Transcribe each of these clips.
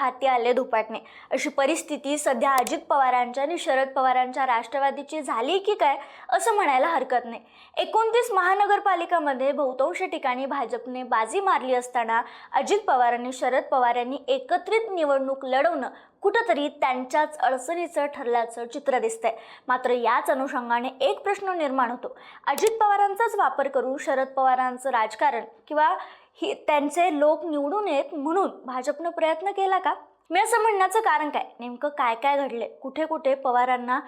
हाती आले धुपाटणे। अशी परिस्थिती सध्या अजित पवारांच्या आणि शरद पवारांच्या राष्ट्रवादीची झाली की काय असं म्हणायला हरकत नाही। 29 महानगरपालिकांमध्ये बहुतांश ठिकाणी भाजपने बाजी मारली असताना अजित पवार आणि शरद पवार यांनी एकत्रित निवडणूक लढवणं कुठेतरी त्यांच्याच अडचणीचं ठरल्याचं चित्र दिसतंय। मात्र याच अनुषंगाने एक प्रश्न निर्माण होतो, अजित पवारांचाच वापर करून शरद पवारांचं राजकारण किंवा त्यांचे लोक निवडून येत म्हणून भाजपनं प्रयत्न केला का? मी असं म्हणण्याचं कारण काय, नेमकं काय काय घडले, कुठे कुठे पवारांना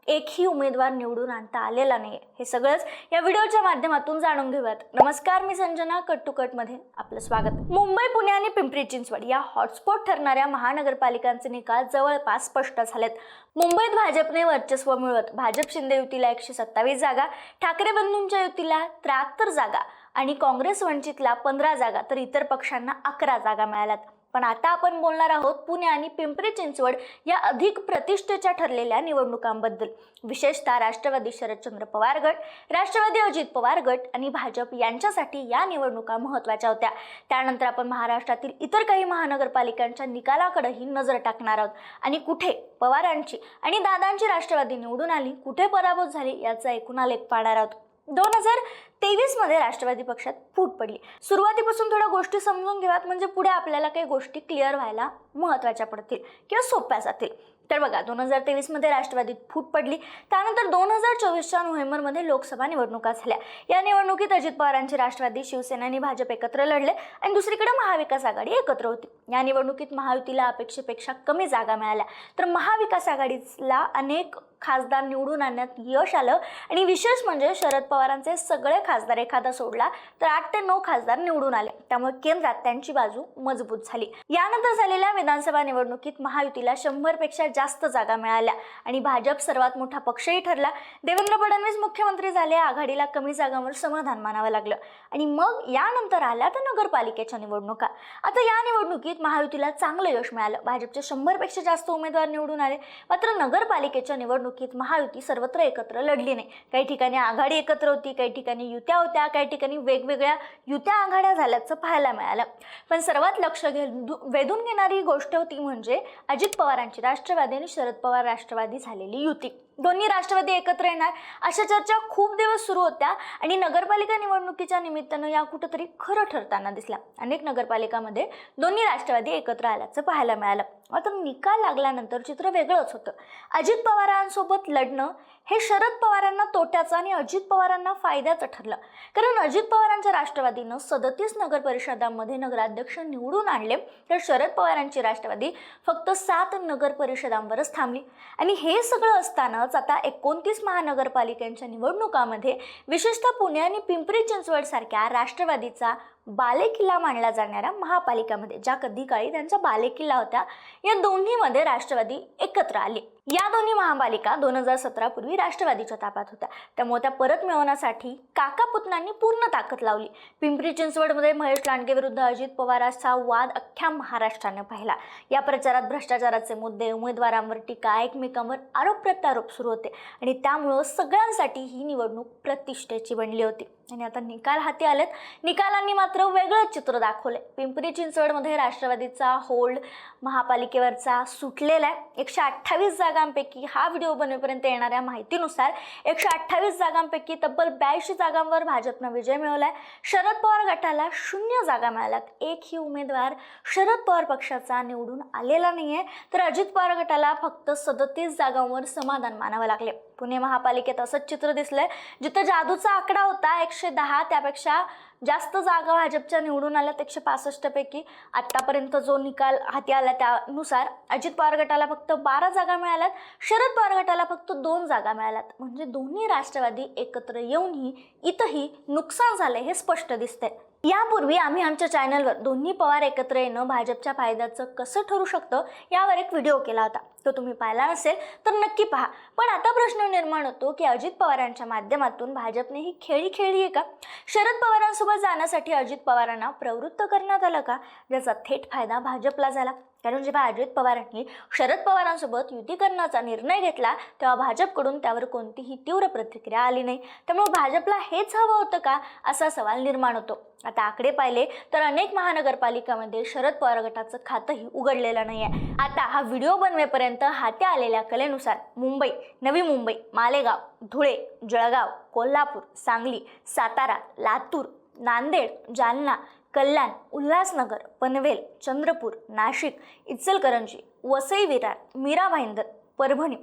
एकही उमेदवार निवडून आणता आलेला नाहीये, हे सगळंच या व्हिडिओच्या माध्यमातून जाणून घेऊयात। नमस्कार, मी संजना, कट टू कट मध्ये आपलं स्वागत। मुंबई, पुणे आणि पिंपरी चिंचवड या हॉटस्पॉट ठरणाऱ्या महानगरपालिकांचे निकाल जवळपास स्पष्ट झालेत। मुंबईत भाजपने वर्चस्व मिळवत भाजप शिंदे युतीला 127 जागा, ठाकरे बंधूंच्या युतीला 73 जागा आणि काँग्रेस वंचितला 15 जागा तर इतर पक्षांना 11 जागा मिळाल्यात। पण आता आपण बोलणार आहोत पुणे आणि पिंपरी चिंचवड या अधिक प्रतिष्ठेच्या ठरलेल्या निवडणुकांबद्दल। विशेषतः राष्ट्रवादी शरदचंद्र पवार गट, राष्ट्रवादी अजित पवार गट आणि भाजप यांच्यासाठी या निवडणुका महत्त्वाच्या होत्या। त्यानंतर आपण महाराष्ट्रातील इतर काही महानगरपालिकांच्या निकालाकडेही नजर टाकणार आहोत आणि कुठे पवारांची आणि दादांची राष्ट्रवादी निवडून आली, कुठे पराभूत झाली याचा एकूण आलेख पाहणार आहोत। 2023 मध्ये राष्ट्रवादी पक्षात फूट पडली। सुरुवातीपासून थोड्या गोष्टी समजून घेऊयात, म्हणजे पुढे आपल्याला काही गोष्टी क्लिअर व्हायला महत्त्वाच्या पडतील किंवा सोप्या जातील। तर बघा, 2023 मध्ये राष्ट्रवादीत फूट पडली। त्यानंतर 2024च्या नोव्हेंबरमध्ये लोकसभा निवडणुका झाल्या। या निवडणुकीत अजित पवारांची राष्ट्रवादी, शिवसेना आणि भाजप एकत्र लढले आणि दुसरीकडे महाविकास आघाडी एकत्र होती। या निवडणुकीत महायुतीला अपेक्षेपेक्षा कमी जागा मिळाल्या, तर महाविकास आघाडीला अनेक खासदार निवडून आणण्यात यश आलं आणि विशेष म्हणजे शरद पवारांचे सगळे खासदार एखादा सोडला तर 8 ते 9 खासदार निवडून आले। त्यामुळे केंद्रात त्यांची बाजू मजबूत झाली। यानंतर झालेल्या विधानसभा निवडणुकीत महायुतीला 100 पेक्षा जास्त जागा मिळाल्या आणि भाजप सर्वात मोठा पक्षही ठरला। देवेंद्र फडणवीस मुख्यमंत्री झाले, आघाडीला कमी जागांवर समाधान मानावं लागलं आणि मग यानंतर आल्या तर नगरपालिकेच्या निवडणुका। आता या निवडणुकीत महायुतीला चांगलं यश मिळालं, भाजपचे 100 पेक्षा जास्त उमेदवार निवडून आले। मात्र नगरपालिकेच्या निवडणुकीत महायुती सर्वत्र एकत्र लढली नाही। काही ठिकाणी आघाडी एकत्र होती, काही ठिकाणी युत्या होत्या, काही ठिकाणी वेगवेगळ्या युत्या आघाड्या झाल्याचं पाहायला मिळालं। पण सर्वात लक्ष वेधून घेणारी गोष्ट होती म्हणजे अजित पवारांची राष्ट्रवादी आणि शरद पवार राष्ट्रवादी झालेली युती। दोन्ही राष्ट्रवादी एकत्र येणार अशा चर्चा खूप दिवस सुरू होत्या आणि नगरपालिका निवडणुकीच्या निमित्तानं या कुठेतरी खरं ठरताना दिसल्या। अनेक नगरपालिकांमध्ये दोन्ही राष्ट्रवादी एकत्र आल्याचं पाहायला मिळालं। मात्र निकाल लागल्यानंतर चित्र वेगळंच होतं। अजित पवारांसोबत लढणं हे शरद पवारांना तोट्याचं आणि अजित पवारांना फायद्याचं ठरलं, कारण अजित पवारांच्या राष्ट्रवादीनं 37 नगर परिषदांमध्ये नगराध्यक्ष निवडून आणले, तर शरद पवारांची राष्ट्रवादी फक्त 7 नगर परिषदांवरच थांबली। आणि हे सगळं असतानाच आता 29 महानगरपालिकांच्या निवडणुकांमध्ये विशेषतः पुणे आणि पिंपरी चिंचवड सारख्या राष्ट्रवादीचा बालेकिल्ला मानला जाणाऱ्या महापालिकामध्ये, ज्या कधी काळी त्यांचा बालेकिल्ला होत्या, या दोन्हीमध्ये राष्ट्रवादी एकत्र आली। या दोन्ही महापालिका 2017 पूर्वी राष्ट्रवादीच्या ताब्यात होत्या, त्यामुळे त्या परत मिळवण्यासाठी काका पुतण्यांनी पूर्ण ताकद लावली। पिंपरी चिंचवडमध्ये महेश लांडगे विरुद्ध अजित पवारांचा वाद अख्ख्या महाराष्ट्राने पाहिला। या प्रचारात भ्रष्टाचाराचे मुद्दे, उमेदवारांवर टीका, एकमेकांवर आरोप प्रत्यारोप सुरू होते आणि त्यामुळे सगळ्यांसाठी ही निवडणूक प्रतिष्ठेची बनली होती। आणि आता निकाल हाती आलेत। निकालांनी मात्र वेगळंच चित्र दाखवले। पिंपरी चिंचवडमध्ये राष्ट्रवादीचा होल्ड महापालिकेवरचा सुटलेला आहे। 128 जागांपैकी हा व्हिडिओ बनवेपर्यंत येणाऱ्या माहितीनुसार 128 जागांपैकी तब्बल 82 जागांवर भाजपनं विजय मिळवलाय। शरद पवार गटाला 0 जागा मिळाल्यात। एकही उमेदवार शरद पवार पक्षाचा निवडून आलेला नाहीये, तर अजित पवार गटाला फक्त 37 जागांवर समाधान मानावं लागले। पुणे महापालिकेत असंच चित्र दिसलंय, जिथं जादूचा आकडा होता 110, त्यापेक्षा जास्त जागा भाजपच्या निवडून आल्यात 165 पैकी। आतापर्यंत जो निकाल हाती आला त्यानुसार अजित पवार गटाला फक्त 12 जागा मिळाल्यात, शरद पवार गटाला फक्त 2 जागा मिळाल्यात। म्हणजे दोन्ही राष्ट्रवादी एकत्र येऊनही इथंही नुकसान झाले हे स्पष्ट दिसतंय। यापूर्वी आम्ही आमच्या चॅनलवर दोन्ही पवार एकत्र येणं भाजपच्या फायद्याचं कसं ठरू शकतं यावर एक व्हिडिओ केला होता। तो तुम्ही पाहिला नसेल तर नक्की पहा. पण आता प्रश्न निर्माण होतो की अजित पवारांच्या माध्यमातून भाजपने ही खेळी खेळली आहे का? शरद पवारांसोबत जाण्यासाठी अजित पवारांना प्रवृत्त करण्यात आलं का, ज्याचा थेट फायदा भाजपला झाला? कारण जेव्हा अजित पवारांनी शरद पवारांसोबत युती करण्याचा निर्णय घेतला तेव्हा भाजपकडून त्यावर कोणतीही तीव्र प्रतिक्रिया आली नाही. त्यामुळे भाजपला हेच हवं होतं का, असा सवाल निर्माण होतो. आता आकडे पाहिले तर अनेक महानगरपालिकामध्ये शरद पवार गटाचं खातंही उघडलेलं नाही आहे. आता हा व्हिडिओ बनवेपर्यंत हाती आलेल्या कलेनुसार मुंबई, नवी मुंबई, मालेगाव, धुळे, जळगाव, कोल्हापूर, सांगली, सातारा, लातूर, नांदेड, जालना, कल्याण, उल्हासनगर, पनवेल, चंद्रपूर, नाशिक, इचलकरंजी, वसई विरार, मीरा भाईंदर, परभणी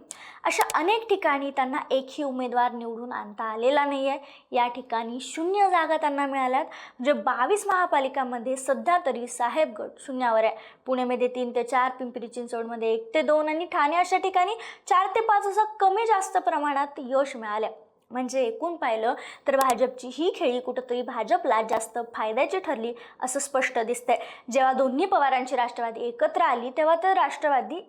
अशा अनेक ठिकाणी त्यांना एकही उमेदवार निवडून आणता आलेला नाही आहे. या ठिकाणी 0 जागा त्यांना मिळाल्यात. म्हणजे 22 महापालिकांमध्ये सध्या तरी साहेबगड शून्यावर आहे. पुणेमध्ये 3 ते 4, पिंपरी चिंचवडमध्ये 1 ते 2 आणि ठाणे अशा ठिकाणी 4 ते 5 असं कमी जास्त प्रमाणात यश मिळालं. म्हणजे एकूण पाहिलं तर भाजपची ही खेळी कुठंतरी भाजपला जास्त फायद्याची ठरली असं स्पष्ट दिसतंय. जेव्हा दोन्ही पवारांची राष्ट्रवादी एकत्र आली तेव्हा तर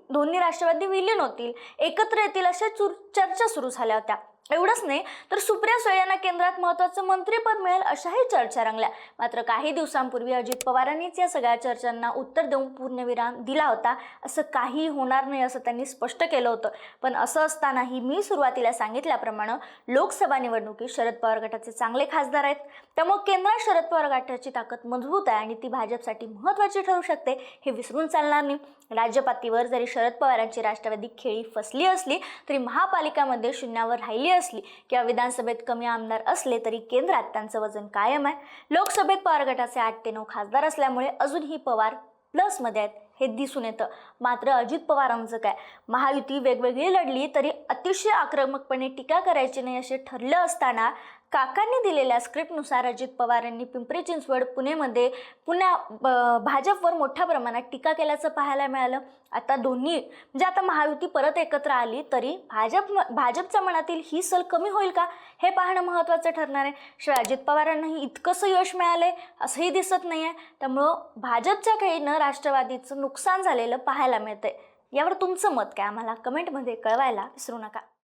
दोन्ही राष्ट्रवादी विलीन होतील, एकत्र येतील अशा चर्चा सुरू झाल्या होत्या. एवढंच नाही तर सुप्रिया सुळे यांना केंद्रात महत्त्वाचं मंत्रिपद मिळेल अशाही चर्चा रंगल्या. मात्र काही दिवसांपूर्वी अजित पवारांनीच या सगळ्या चर्चांना उत्तर देऊन पूर्णविराम दिला होता. असं काही होणार नाही असं त्यांनी स्पष्ट केलं होतं. पण असं असतानाही मी सुरुवातीला सांगितल्याप्रमाणे लोकसभा निवडणुकीत शरद पवार गटाचे चांगले खासदार आहेत. त्यामुळे केंद्रात शरद पवार गटाची ताकद मजबूत आहे आणि ती भाजपसाठी महत्त्वाची ठरू शकते, हे विसरून चालणार नाही. राज्यपातळीवर जरी शरद पवारांची राष्ट्रवादी खेळी फसली असली तरी महापालिकामध्ये शून्यावर राहिली असली किंवा विधानसभेत कमी आमदार असले तरी केंद्रात त्यांचं वजन कायम आहे. लोकसभेत पवार गटाचे 8 ते 9 खासदार असल्यामुळे अजूनही पवार प्लसमध्ये आहेत हे दिसून येतं. मात्र अजित पवारांचं काय, महायुती वेगवेगळी लढली तरी अतिशय आक्रमकपणे टीका करायची नाही असे ठरलं असताना काकांनी दिलेल्या स्क्रिप्टनुसार अजित पवार यांनी पिंपरी चिंचवड, भाजपवर मोठ्या प्रमाणात टीका केल्याचं पाहायला मिळालं. आता आता महायुती परत एकत्र आली तरी भाजपच्या मनातील ही सल कमी होईल का, हे पाहणं महत्त्वाचं ठरणार आहे. शिवाय अजित पवारांनाही इतकंसं यश मिळालंय असंही दिसत नाही आहे. त्यामुळं भाजपच्या खेळीनं राष्ट्रवादीचं नुकसान झालेलं पाहायला मिळतंय. यावर तुमचं मत काय, आम्हाला कमेंटमध्ये कळवायला विसरू नका.